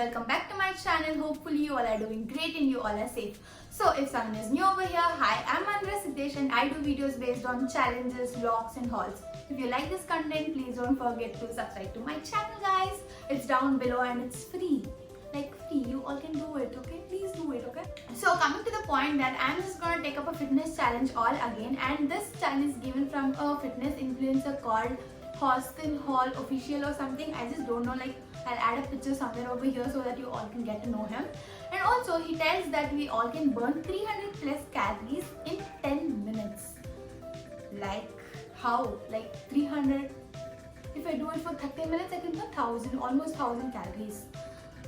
welcome back to my channel. Hopefully you all are doing great and you all are safe. So if someone is new over here, hi, I'm Andra Siddesh and I do videos based on challenges, vlogs and hauls. If you like this content, please don't forget to subscribe to my channel, guys. It's down below and it's free. Like free, you all can do it, okay? Please do it, okay? So coming to the point that I'm just gonna take up a fitness challenge all again, and this challenge is given from a fitness influencer called Austin Hall Official or something. I just don't know, like I'll add a picture somewhere over here so that you all can get to know him. And also he tells that we all can burn 300 plus calories in 10 minutes. Like how? Like 300? If I do it for 30 minutes, I can burn 1000, almost 1000 calories.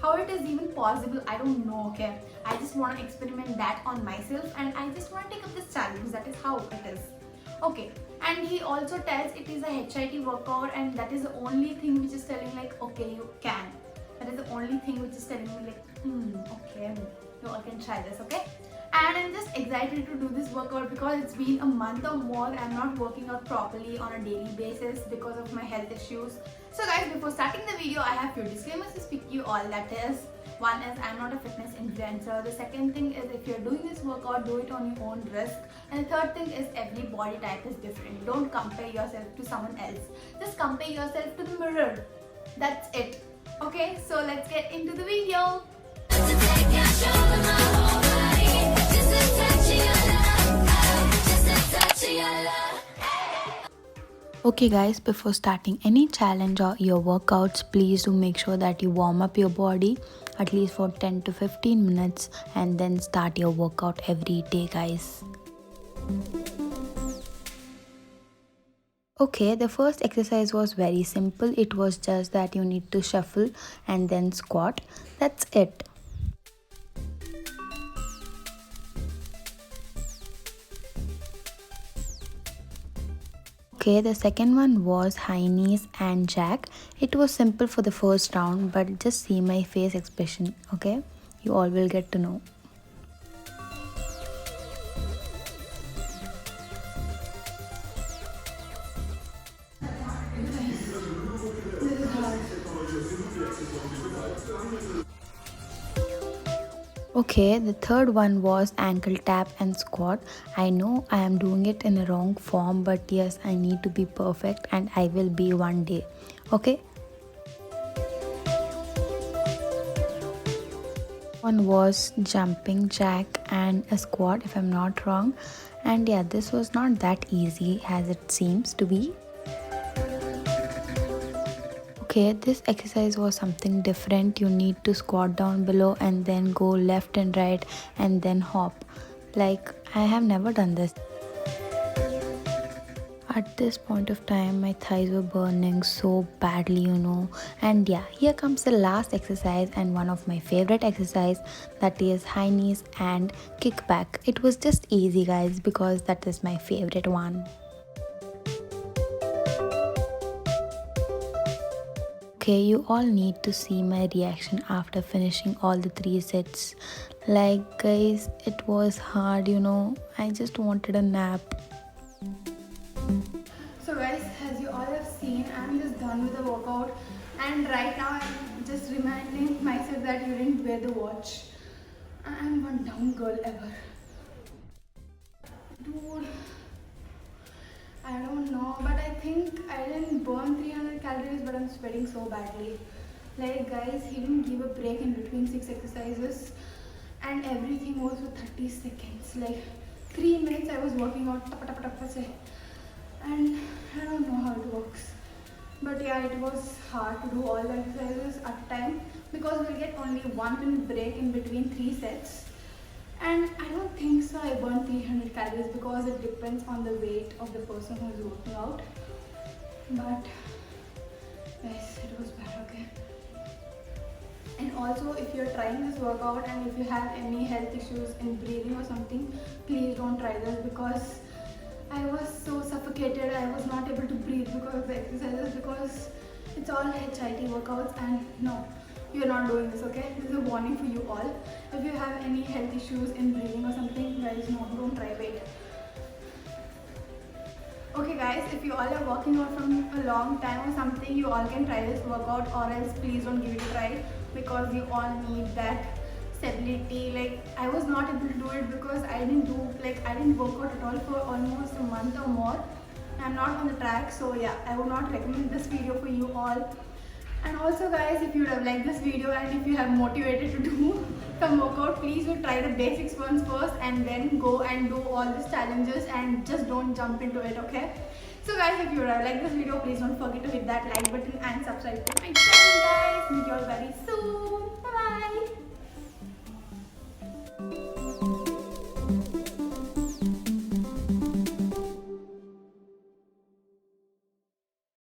How it is even possible, I don't know, okay? I just want to experiment that on myself and I just want to take up this challenge. That is how it is. Okay, and he also tells it is a HIIT workout and that is the only thing which is telling like, okay, you can. That is the only thing which is telling me like, okay, you all can try this, okay? And I'm just excited to do this workout because it's been a month or more. I'm not working out properly on a daily basis because of my health issues. So guys, before starting the video, I have few disclaimers to speak to you all. That is, one is I'm not a fitness influencer. The second thing is if you're doing this workout, do it on your own risk. And the third thing is every body type is different. Don't compare yourself to someone else. Just compare yourself to the mirror. That's it. Okay, so let's get into the video. Okay guys, before starting any challenge or your workouts, please do make sure that you warm up your body at least for 10 to 15 minutes and then start your workout every day, guys. Okay, the first exercise was very simple. It was just that you need to shuffle and then squat. That's it. Okay, the second one was high knees and jack. It was simple for the first round, but just see my face expression, okay? You all will get to know. Okay, the third one was ankle tap and squat. I know I am doing it in a wrong form, but yes, I need to be perfect and I will be one day. Okay. One was jumping jack and a squat if I'm not wrong. And yeah, this was not that easy as it seems to be. Okay, this exercise was something different. You need to squat down below and then go left and right and then hop. Like, I have never done this. At this point of time, my thighs were burning so badly, you know. And yeah, here comes the last exercise and one of my favorite exercise, that is high knees and kickback. It was just easy, guys, because that is my favorite one. Okay, you all need to see my reaction after finishing all the 3 sets. Like guys, it was hard, you know. I just wanted a nap. So guys, as you all have seen, I'm just done with the workout and right now I'm just reminding myself that you didn't wear the watch. I'm one down girl ever. Dude, I don't know, but I think I didn't burn 300 calories, but I'm sweating so badly. Like guys, he didn't give a break in between 6 exercises and everything was for 30 seconds. Like 3 minutes I was working out, and I don't know how it works. But yeah, it was hard to do all the exercises at a time because we'll get only 1 minute break in between 3 sets. And I don't think so I burned 300 calories because it depends on the weight of the person who is working out. But guys, it was bad, okay? And also, if you're trying this workout and if you have any health issues in breathing or something, please don't try this because I was so suffocated. I was not able to breathe because of the exercises, because it's all HIIT workouts and no, you're not doing this, okay? This is a warning for you all. If you have any health issues in breathing or something, guys, no, don't try, wait. Okay guys, if you all are working out from a long time or something, you all can try this workout, or else please don't give it a try, because you all need that stability. Like, I was not able to do it because I didn't work out at all for almost a month or more. I'm not on the track, so yeah, I would not recommend this video for you all. And also guys, if you would have liked this video and if you have motivated to do some workout, please do try the basics ones first and then go and do all these challenges, and just don't jump into it, okay? So guys, if you would have liked this video, please don't forget to hit that like button and subscribe to my channel guys. Meet you all very soon.